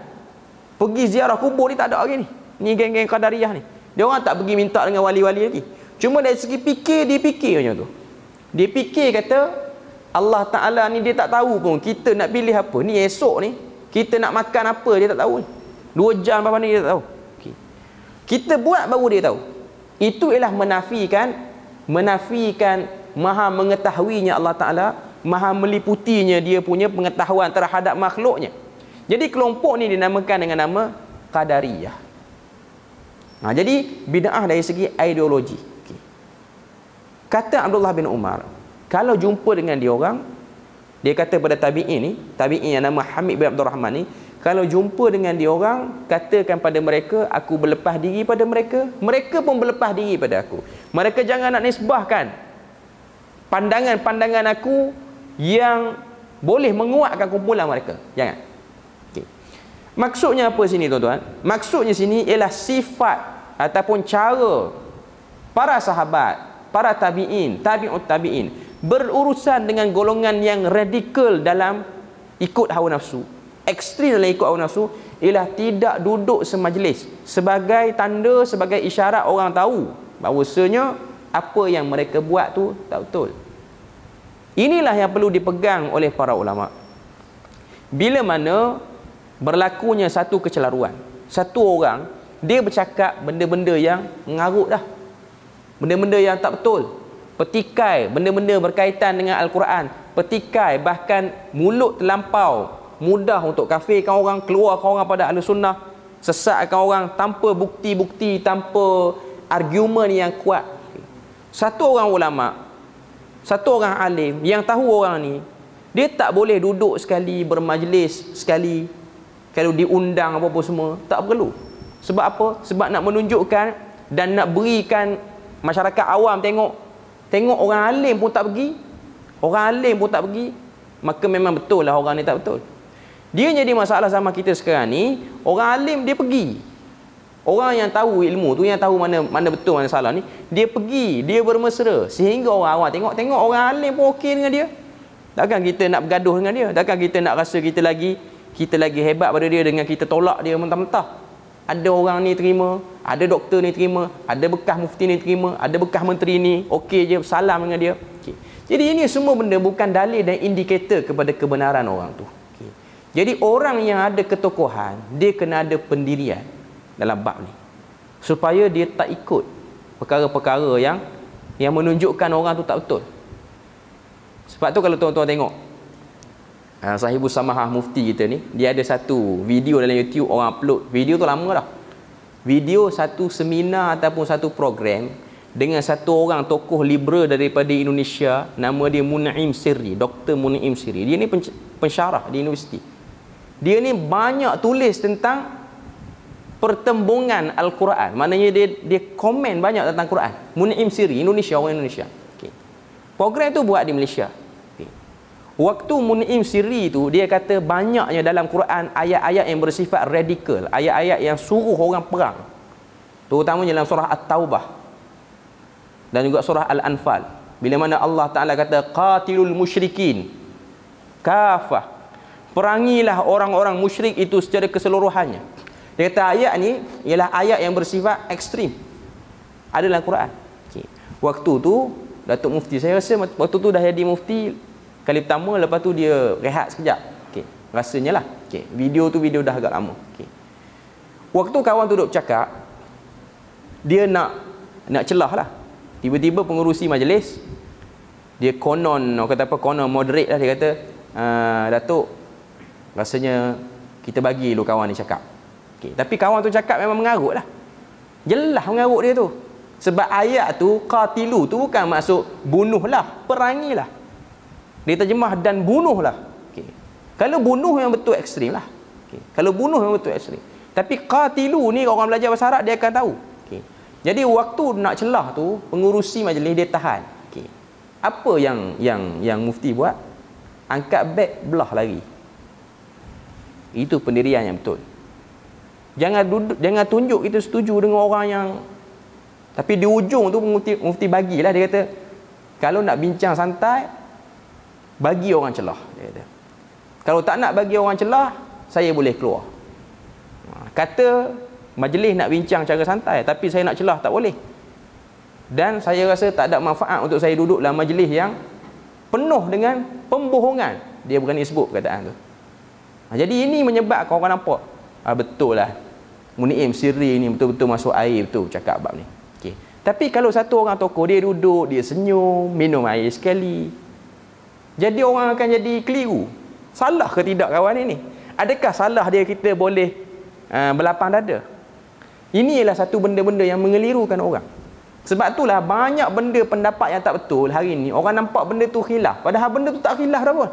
Pergi ziarah kubur ni tak ada lagi ni. Ni geng-geng Qadariyah ni. Dia orang tak pergi minta dengan wali-wali lagi. Cuma dari segi fikir, dia fikir macam tu. Dia fikir kata Allah Ta'ala ni dia tak tahu pun kita nak pilih apa. Ni esok ni kita nak makan apa dia tak tahu ni. 2 jam apa ni dia tak tahu. Okay. Kita buat baru dia tahu. Itu ialah menafikan maha mengetahuinya Allah Ta'ala, maha meliputinya dia punya pengetahuan terhadap makhluknya. Jadi kelompok ni dinamakan dengan nama Qadariyah. Jadi bid'ah dari segi ideologi. Okay. Kata Abdullah bin Umar, kalau jumpa dengan dia orang, dia kata pada tabi'in yang nama Hamid bin Abdul Rahman ni, kalau jumpa dengan dia orang, katakan pada mereka aku berlepas diri pada mereka, mereka pun berlepas diri pada aku. Mereka jangan nak nisbahkan pandangan-pandangan aku yang boleh menguatkan kumpulan mereka. Jangan. Okay. Maksudnya apa sini tuan-tuan? Maksudnya sini ialah sifat ataupun cara para sahabat, para tabi'in, tabi'ut tabi'in berurusan dengan golongan yang radikal dalam ikut hawa nafsu, ekstrim dalam ikut hawa nafsu, ialah tidak duduk semajlis sebagai tanda, sebagai isyarat orang tahu bahawasanya apa yang mereka buat tu tak betul. Inilah yang perlu dipegang oleh para ulama. Bila mana berlakunya satu kecelaruan, satu orang dia bercakap benda-benda yang mengarut dah, benda-benda yang tak betul, petikai benda-benda berkaitan dengan Al-Quran, petikai bahkan mulut terlampau, mudah untuk kafirkan orang, keluarkan orang pada ahli sunnah, sesatkan orang tanpa bukti-bukti, tanpa argumen yang kuat. Satu orang ulama, satu orang alim yang tahu orang ni, dia tak boleh duduk sekali, bermajlis sekali, kalau diundang apa-apa semua, tak perlu. Sebab apa? Sebab nak menunjukkan dan nak berikan masyarakat awam tengok orang alim pun tak pergi, orang alim pun tak pergi, maka memang betul lah orang ni tak betul. Dia jadi masalah sama kita sekarang ni, orang alim dia pergi, orang yang tahu ilmu tu, yang tahu mana betul mana salah ni, dia pergi, dia bermesra, sehingga orang awam tengok orang alim pun okey dengan dia. Takkan kita nak bergaduh dengan dia? Takkan kita nak rasa kita lagi hebat pada dia dengan kita tolak dia mentah-mentah? Ada orang ni terima, ada doktor ni terima, ada bekas mufti ni terima, ada bekas menteri ni okey je, salam dengan dia. Okay. Jadi ini semua benda bukan dalil dan indikator kepada kebenaran orang tu. Okay. Jadi orang yang ada ketokohan, dia kena ada pendirian dalam bab ni, supaya dia tak ikut perkara-perkara yang menunjukkan orang tu tak betul. Sebab tu kalau tuan-tuan tengok Sahibus Samahah Mufti kita ni, dia ada satu video dalam YouTube, orang upload video tu lama dah, video satu seminar ataupun satu program dengan satu orang tokoh liberal daripada Indonesia, nama dia Mun'im Sirri, Dr. Mun'im Sirri. Dia ni pensyarah di universiti. Dia ni banyak tulis tentang pertembungan Al-Quran, maknanya dia komen banyak tentang Quran. Mun'im Sirri, Indonesia, orang Indonesia. Okay. Program tu buat di Malaysia. Waktu Mun'im Sirri tu, dia kata banyaknya dalam Quran ayat-ayat yang bersifat radikal, ayat-ayat yang suruh orang perang, terutamanya dalam surah At-Taubah dan juga surah Al-Anfal, bila mana Allah Ta'ala kata qatilul musyrikin kafah Perangilah orang-orang musyrik itu secara keseluruhannya. Dia kata ayat ni ialah ayat yang bersifat ekstrim. Ada dalam Quran. Okay. Waktu tu Datuk Mufti, saya rasa waktu tu dah jadi mufti kali pertama, lepas tu dia rehat sekejap. Okay. Rasanya lah. Okay. Video dah agak lama. Okay. Waktu kawan tu duduk cakap, dia nak celah lah. Tiba-tiba pengurusi majlis, dia konon moderate lah, dia kata, Datuk, rasanya kita bagi lu kawan ni cakap. Okay. Tapi kawan tu cakap memang mengarut lah. Jelas mengarut dia tu. Sebab ayat tu, qatilu tu bukan maksud bunuhlah, perangilah. Dia terjemah dan bunuhlah. Okay. Kalau bunuh yang betul ekstrim lah. Okay. Kalau bunuh yang betul ekstrim. Tapi qatilu ni orang belajar bahasa Arab dia akan tahu. Okay. Jadi waktu nak celah tu, pengurusi majlis dia tahan. Okay. Apa yang mufti buat? Angkat beg, belah lari. Itu pendirian yang betul. Jangan tunjuk kita setuju dengan orang yang, tapi di ujung tu mufti bagilah, dia kata kalau nak bincang santai, bagi orang celah, dia kata. Kalau tak nak bagi orang celah, saya boleh keluar. Kata majlis nak bincang cara santai, tapi saya nak celah tak boleh. Dan saya rasa tak ada manfaat untuk saya duduk dalam majlis yang penuh dengan pembohongan. Dia berani sebut perkataan tu. Jadi ini menyebabkan orang nampak, betul lah, Muni'im Sirri ni betul-betul masuk air betul cakap bab ni. Okay. Tapi kalau satu orang tokoh, dia duduk, dia senyum, minum air sekali, jadi orang akan jadi keliru. Salah ke tidak kawan ini? Adakah salah dia kita boleh berlapang dada? Ini ialah satu benda-benda yang mengelirukan orang. Sebab itulah banyak benda pendapat yang tak betul hari ni, orang nampak benda tu khilaf, padahal benda tu tak khilaf dah pun.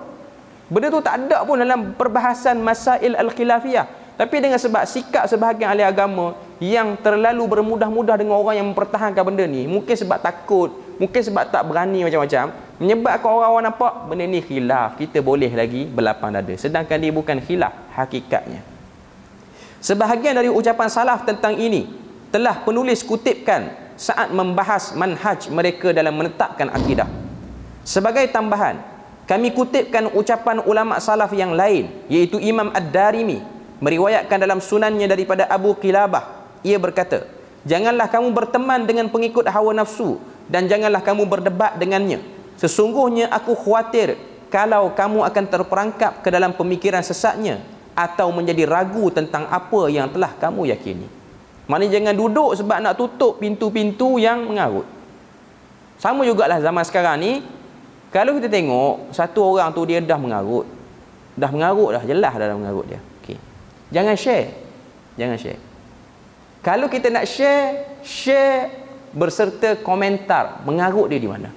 Benda tu tak ada pun dalam perbahasan masail al-khilafiyah. Tapi dengan sebab sikap sebahagian ahli agama yang terlalu bermudah-mudah dengan orang yang mempertahankan benda ni, mungkin sebab takut, mungkin sebab tak berani macam-macam, menyebabkan orang-orang nampak benda ni khilaf, kita boleh lagi berlapang dada. Sedangkan dia bukan khilaf hakikatnya. Sebahagian dari ucapan salaf tentang ini telah penulis kutipkan saat membahas manhaj mereka dalam menetapkan akidah. Sebagai tambahan, kami kutipkan ucapan ulama salaf yang lain, iaitu Imam Ad-Darimi meriwayatkan dalam sunannya daripada Abu Qilabah. Ia berkata, janganlah kamu berteman dengan pengikut hawa nafsu dan janganlah kamu berdebat dengannya. Sesungguhnya aku khawatir kalau kamu akan terperangkap ke dalam pemikiran sesatnya atau menjadi ragu tentang apa yang telah kamu yakini. Maknanya jangan duduk sebab nak tutup pintu-pintu yang mengarut. Sama jugalah zaman sekarang ni, kalau kita tengok satu orang tu dia dah mengarut dah, jelas dah mengarut dia. Okay. Jangan share. Kalau kita nak share berserta komentar mengarut dia di mana.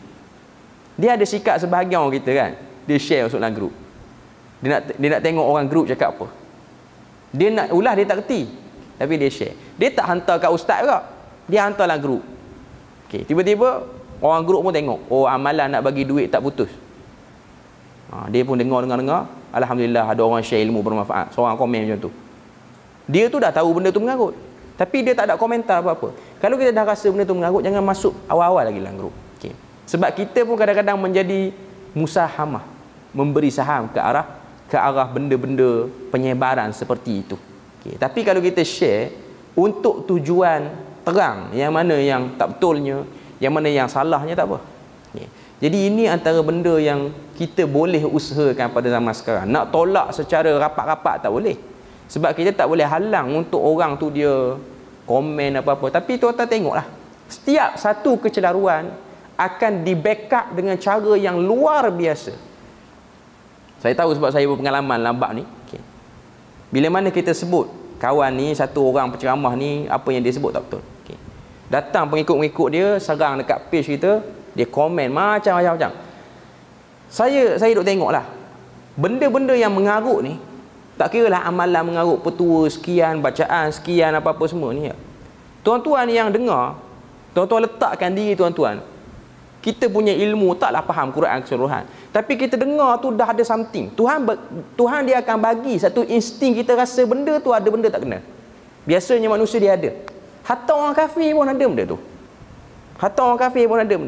Dia ada sikap sebahagian orang kita kan, dia share masuk dalam grup. Dia nak tengok orang grup cakap apa. Dia nak ulah, dia tak kerti, tapi dia share. Dia tak hantar kat ustaz juga, dia hantar dalam grup. Okay. Tiba-tiba orang grup pun tengok, oh amalan nak bagi duit tak putus. Dia pun dengar. Alhamdulillah ada orang share ilmu bermanfaat. Seorang komen macam tu. Dia tu dah tahu benda tu mengarut, tapi dia tak ada komentar apa-apa. Kalau kita dah rasa benda tu mengarut, jangan masuk awal-awal lagi dalam grup. Okay. Sebab kita pun kadang-kadang menjadi musahamah, memberi saham ke arah benda-benda penyebaran seperti itu. Okay. Tapi kalau kita share untuk tujuan terang, yang mana yang tak betulnya, yang mana yang salahnya, tak apa. Okay. Jadi ini antara benda yang kita boleh usahakan pada zaman sekarang. Nak tolak secara rapat-rapat tak boleh. Sebab kita tak boleh halang untuk orang tu dia komen apa-apa. Tapi tuan-tuan tengoklah, setiap satu kecelaruan akan di backup dengan cara yang luar biasa. Saya tahu sebab saya berpengalaman lambat ni. Okay. Bila mana kita sebut kawan ni, satu orang penceramah ni, apa yang dia sebut tak betul. Okay. Datang pengikut-pengikut dia, serang dekat page kita, dia komen macam-macam. Saya duk tengok lah, benda-benda yang mengarut ni, tak kira lah amalan mengarut petua sekian, bacaan sekian, apa-apa semua ni. Tuan-tuan yang dengar, tuan-tuan letakkan diri tuan-tuan, kita punya ilmu taklah faham Quran keseluruhan, tapi kita dengar tu dah ada something. Tuhan dia akan bagi satu insting, kita rasa benda tu ada, benda tak kena. Biasanya manusia dia ada. Hatta orang kafir pun ada benda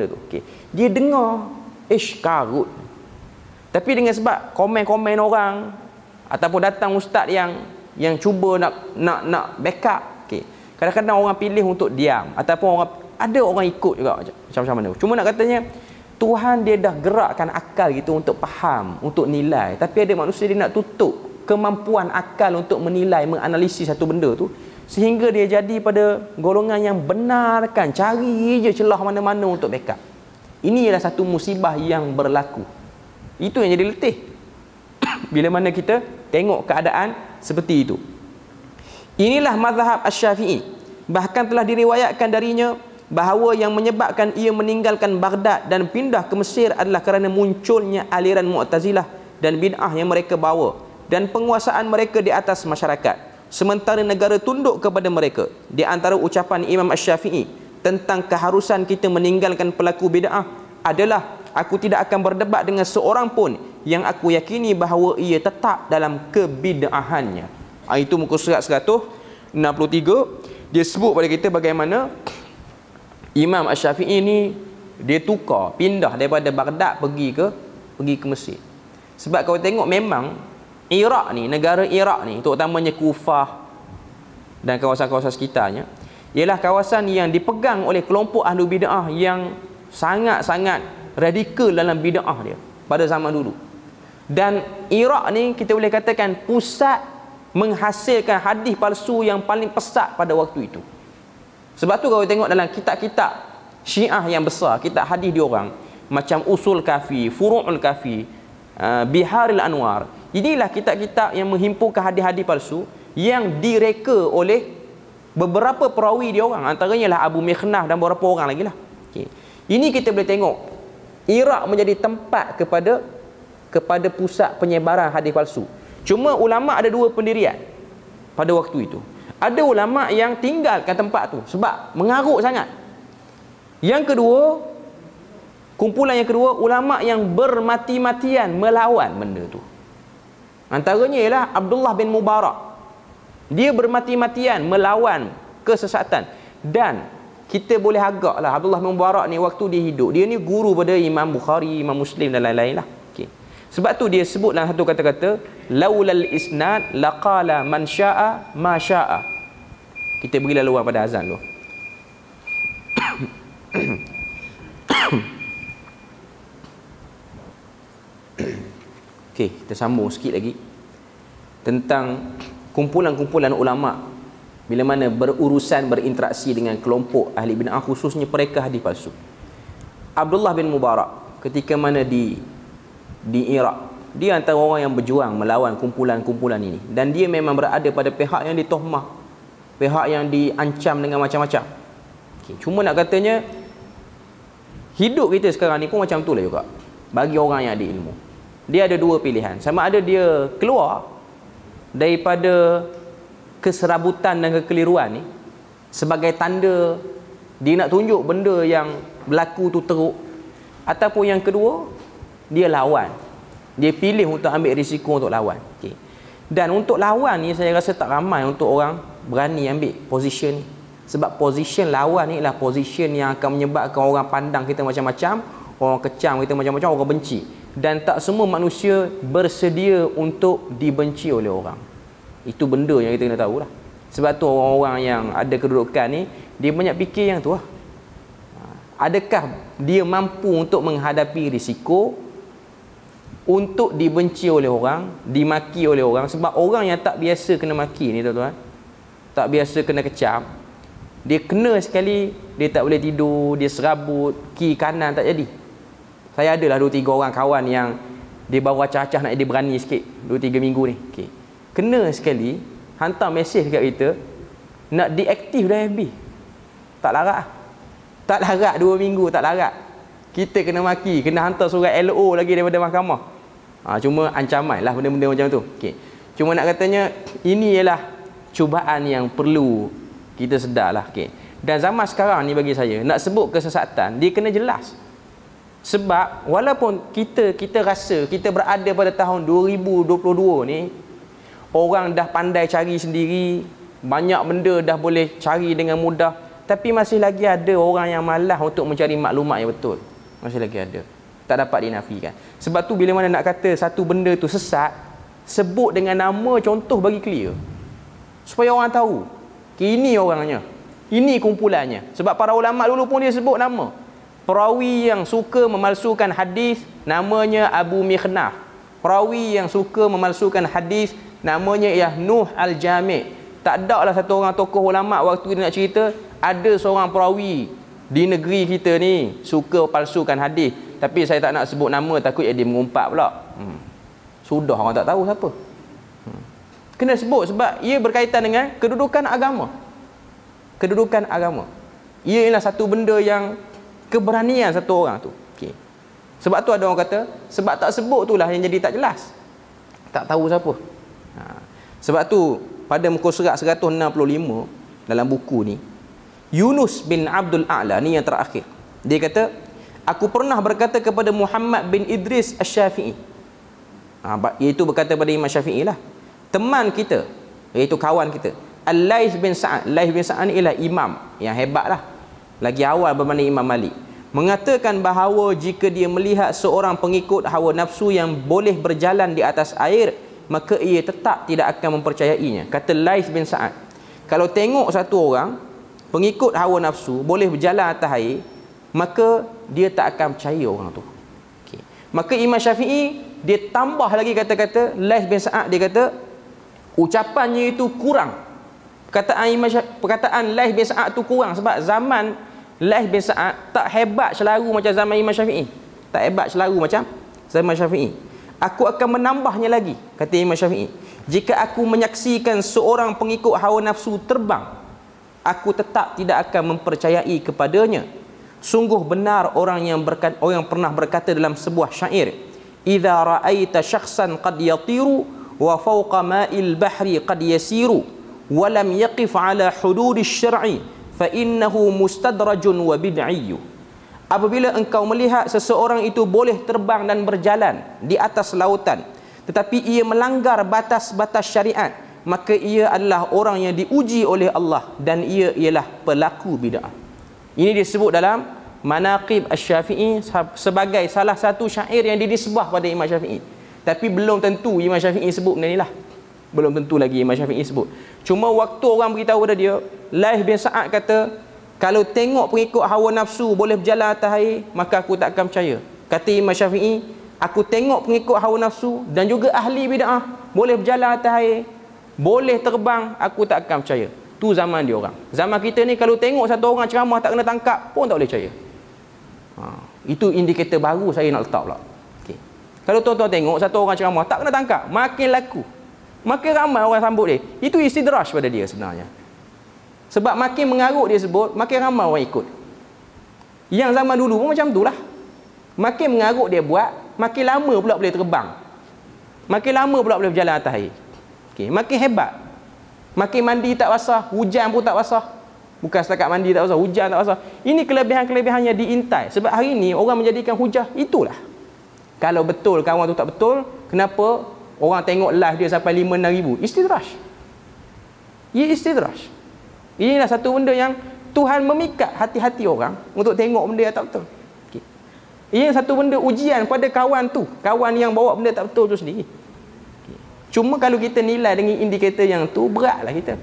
tu. Okay. Dia dengar, karut. Tapi dengan sebab komen-komen orang, ataupun datang ustaz yang cuba nak backup. Okey. Kadang-kadang orang pilih untuk diam ataupun ada orang ikut juga macam mana. Cuma nak katanya Tuhan dia dah gerakkan akal kita untuk faham, untuk nilai. Tapi ada manusia dia nak tutup kemampuan akal untuk menilai, menganalisis satu benda tu, sehingga dia jadi pada golongan yang benarkan, cari je celah mana-mana untuk backup. Ini ialah satu musibah yang berlaku. Itu yang jadi letih bila mana kita tengok keadaan seperti itu. Inilah mazhab Asy-Syafi'i. Bahkan telah diriwayatkan darinya bahawa yang menyebabkan ia meninggalkan Baghdad dan pindah ke Mesir adalah kerana munculnya aliran Mu'tazilah dan bid'ah yang mereka bawa dan penguasaan mereka di atas masyarakat, sementara negara tunduk kepada mereka. Di antara ucapan Imam Asy-Syafi'i tentang keharusan kita meninggalkan pelaku bid'ah adalah, aku tidak akan berdebat dengan seorang pun yang aku yakini bahawa ia tetap dalam kebid'ahannya. Itu muka surat 163. Dia sebut pada kita bagaimana Imam Asy-Syafi'i ni dia tukar, pindah daripada Baghdad pergi ke Mesir. Sebab kalau tengok memang Iraq ni, negara Iraq ni, terutamanya Kufah dan kawasan-kawasan sekitarnya, ialah kawasan yang dipegang oleh kelompok ahlu bid'ah yang sangat-sangat radikal dalam bid'ah dia pada zaman dulu. Dan Iraq ni kita boleh katakan pusat menghasilkan hadis palsu yang paling pesat pada waktu itu. Sebab tu kalau tengok dalam kitab-kitab Syiah yang besar, kitab hadis diorang macam Usul Kafi, Furu'ul Kafi, Biharil Anwar, inilah kitab-kitab yang menghimpunkan hadis-hadis palsu yang direka oleh beberapa perawi diorang, antaranya lah Abu Mikhnaf dan beberapa orang lagi lah. Okay. Ini kita boleh tengok Iraq menjadi tempat kepada pusat penyebaran hadis palsu. Cuma ulama ada dua pendirian pada waktu itu. Ada ulama yang tinggalkan tempat tu sebab mengarut sangat. Yang kedua, kumpulan yang kedua, ulama yang bermati-matian melawan benda tu. Antaranya ialah Abdullah bin Mubarak. Dia bermati-matian melawan kesesatan. Dan kita boleh agaklah Abdullah bin Mubarak ni waktu dia hidup, dia ni guru pada Imam Bukhari, Imam Muslim dan lain-lain lah. Okay. Sebab tu dia sebut dalam satu kata-kata, laulal isnad laqala man syaa ma syaa. Kita beri laluan pada azan dulu. Okey, kita sambung sikit lagi tentang kumpulan-kumpulan ulama bila mana berurusan, berinteraksi dengan kelompok ahli bid'ah, khususnya mereka hadis palsu. Abdullah bin Mubarak ketika mana di Iraq, dia antara orang yang berjuang melawan kumpulan-kumpulan ini, dan dia memang berada pada pihak yang ditohmah, pihak yang diancam dengan macam-macam. Okay. Cuma nak katanya hidup kita sekarang ni pun macam tu lah juga bagi orang yang ada ilmu. Dia ada dua pilihan, sama ada dia keluar daripada keserabutan dan kekeliruan ni sebagai tanda dia nak tunjuk benda yang berlaku tu teruk, ataupun yang kedua dia lawan, dia pilih untuk ambil risiko untuk lawan. Okay. Dan untuk lawan ni saya rasa tak ramai untuk orang berani ambil position ni. Sebab position lawan ni adalah position yang akan menyebabkan orang pandang kita macam-macam, orang kecam kita macam-macam, orang benci. Dan tak semua manusia bersedia untuk dibenci oleh orang. Itu benda yang kita kena tahu lah. Sebab tu orang-orang yang ada kedudukan ni, dia banyak fikir yang tu lah. Adakah dia mampu untuk menghadapi risiko untuk dibenci oleh orang, dimaki oleh orang? Sebab orang yang tak biasa kena maki ni tuan-tuan, tak biasa kena kecam, dia kena sekali dia tak boleh tidur, dia serabut, kiri kanan tak jadi. Saya adalah 2-3 orang kawan yang dia baru acah-acah nak dia berani sikit 2-3 minggu ni. Okay. Kena sekali hantar mesej dekat kita nak deaktif dah FB. Tak larat. Tak larat 2 minggu tak larat. Kita kena maki, kena hantar surat LO lagi daripada mahkamah. Cuma ancaman lah benda-benda macam tu. Okay. Cuma nak katanya ini ialah cubaan yang perlu kita sedar lah. Okay. Dan zaman sekarang ni bagi saya nak sebut kesesatan, dia kena jelas. Sebab walaupun kita rasa kita berada pada tahun 2022 ni, orang dah pandai cari sendiri, banyak benda dah boleh cari dengan mudah, tapi masih lagi ada orang yang malas untuk mencari maklumat yang betul. Masih lagi ada, tak dapat dinafikan. Sebab tu bila mana nak kata satu benda tu sesat, Sebut dengan nama, contoh bagi clear, supaya orang tahu ini orangnya, ini kumpulannya. Sebab para ulama dulu pun dia sebut nama. Perawi yang suka memalsukan hadis namanya Abu Mikhnaf. Perawi yang suka memalsukan hadis namanya ialah Nuh Al-Jami'. Tak ada lah satu orang tokoh ulama waktu dia nak cerita ada seorang perawi di negeri kita ni suka palsukan hadis, tapi saya tak nak sebut nama takut dia mengumpat pula. Sudah orang tak tahu siapa. Kena sebut sebab ia berkaitan dengan kedudukan agama. Kedudukan agama. Ia ialah satu benda yang keberanian satu orang tu. Okey. Sebab tu ada orang kata sebab tak sebut itulah yang jadi tak jelas. Tak tahu siapa. Sebab tu pada muka surat 165 dalam buku ni, Yunus bin Abdul A'la ni yang terakhir. Dia kata, aku pernah berkata kepada Muhammad bin Idris Asy-Syafi'i. Iaitu berkata pada Imam Syafi'i lah. Teman kita, iaitu kawan kita, Al-Laits bin Sa'ad. Laits bin Sa'ad ni ialah imam yang hebat lah. Lagi awal berbanding Imam Malik. Mengatakan bahawa jika dia melihat seorang pengikut hawa nafsu yang boleh berjalan di atas air, maka ia tetap tidak akan mempercayainya. Kata Laits bin Sa'ad, kalau tengok satu orang pengikut hawa nafsu boleh berjalan atas air, maka dia tak akan percaya orang tu. Okay. Maka Imam Syafi'i dia tambah lagi kata-kata Laits bin Sa'ad. Dia kata ucapannya itu kurang. Perkataan Laits bin Sa'ad tu kurang sebab zaman Laits bin Sa'ad tak hebat selaru macam zaman Imam Syafi'i. Tak hebat selaru macam zaman Syafi'i. Aku akan menambahnya lagi, kata Imam Syafi'i. Jika aku menyaksikan seorang pengikut hawa nafsu terbang, aku tetap tidak akan mempercayai kepadanya. Sungguh benar orang yang pernah berkata dalam sebuah syair, idza ra'aita syakhsan qad yatiru wa fawqa ma'il bahri qad yasiru wa lam yaqif ala hududis syar'i fa innahu mustadrajun wa bid'iyyu. Apabila engkau melihat seseorang itu boleh terbang dan berjalan di atas lautan, tetapi ia melanggar batas-batas syariat, maka ia adalah orang yang diuji oleh Allah dan ia ialah pelaku bid'ah. Ini disebut dalam Manaqib Asy-Syafi'i sebagai salah satu syair yang dinisbah pada Imam Syafi'i. Tapi belum tentu Imam Syafi'i sebut benda inilah. Belum tentu lagi Imam Syafi'i sebut. Cuma waktu orang beritahu pada dia, Laits bin Sa'ad kata, kalau tengok pengikut hawa nafsu boleh berjalan atas air, maka aku tak akan percaya. Kata Imam Syafi'i, aku tengok pengikut hawa nafsu dan juga ahli bid'ah boleh berjalan atas air, boleh terbang, aku tak akan percaya. Tu zaman dia orang. Zaman kita ni kalau tengok satu orang ceramah tak kena tangkap pun tak boleh percaya. Itu indikator baru saya nak letak pula. Okay. Kalau tuan-tuan tengok satu orang ceramah tak kena tangkap, makin laku, makin ramai orang sambut dia. Itu istidraj pada dia sebenarnya. Sebab makin mengarut dia sebut, makin ramai orang ikut. Yang zaman dulu pun macam tu lah. Makin mengarut dia buat, makin lama pula boleh terbang. Makin lama pula boleh berjalan atas air. Okay. Makin hebat. Makin mandi tak basah, hujan pun tak basah. Bukan setakat mandi tak basah, hujan tak basah. Ini kelebihan-kelebihannya diintai. Sebab hari ini orang menjadikan hujah itulah. Kalau betul kawan tu tak betul, kenapa orang tengok live dia sampai 5-6 ribu? Istidraj. Ia istidraj. Inilah satu benda yang Tuhan memikat hati-hati orang untuk tengok benda yang tak betul. Okay. Ini satu benda ujian pada kawan tu, kawan yang bawa benda tak betul tu sendiri. Okay. Cuma kalau kita nilai dengan indikator yang tu, beratlah kita.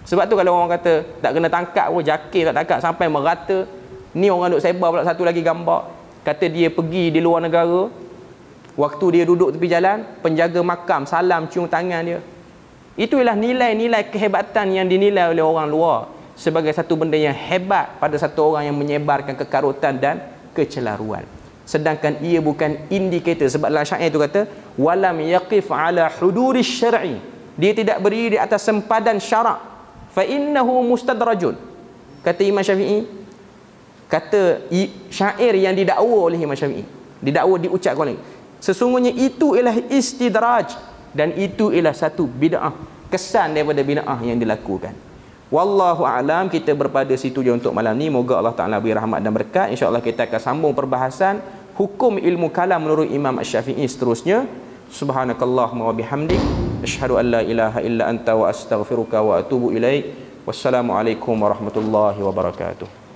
Sebab tu kalau orang kata tak kena tangkap pun, jakir tak tangkap sampai merata. Ni orang duk sebar pula satu lagi gambar. Kata dia pergi di luar negara, waktu dia duduk tepi jalan, penjaga makam salam cium tangan dia. Itu ialah nilai-nilai kehebatan yang dinilai oleh orang luar sebagai satu benda yang hebat pada satu orang yang menyebarkan kekarutan dan kecelaruan. Sedangkan ia bukan indikator. Sebab dalam syair itu kata, walam yaqif ala hududis syar'i. Dia tidak berdiri di atas sempadan syarak. Fa innahu mustadrajun. Kata Imam Syafi'i, kata syair yang didakwa oleh Imam Syafi'i, didakwa diucapkan oleh, sesungguhnya itu ialah istidraj. Dan itu ialah satu bid'ah, kesan daripada bid'ah yang dilakukan. Wallahu a'lam. Kita berpada situ je untuk malam ni. Moga Allah Ta'ala beri rahmat dan berkat. InsyaAllah kita akan sambung perbahasan hukum ilmu kalam menurut Imam Asy-Syafi'i seterusnya. Subhanakallahumma wa bihamdik, asyhadu an la ilaha illa anta wa astaghfiruka wa atubu ilaik. Wassalamualaikum warahmatullahi wabarakatuh.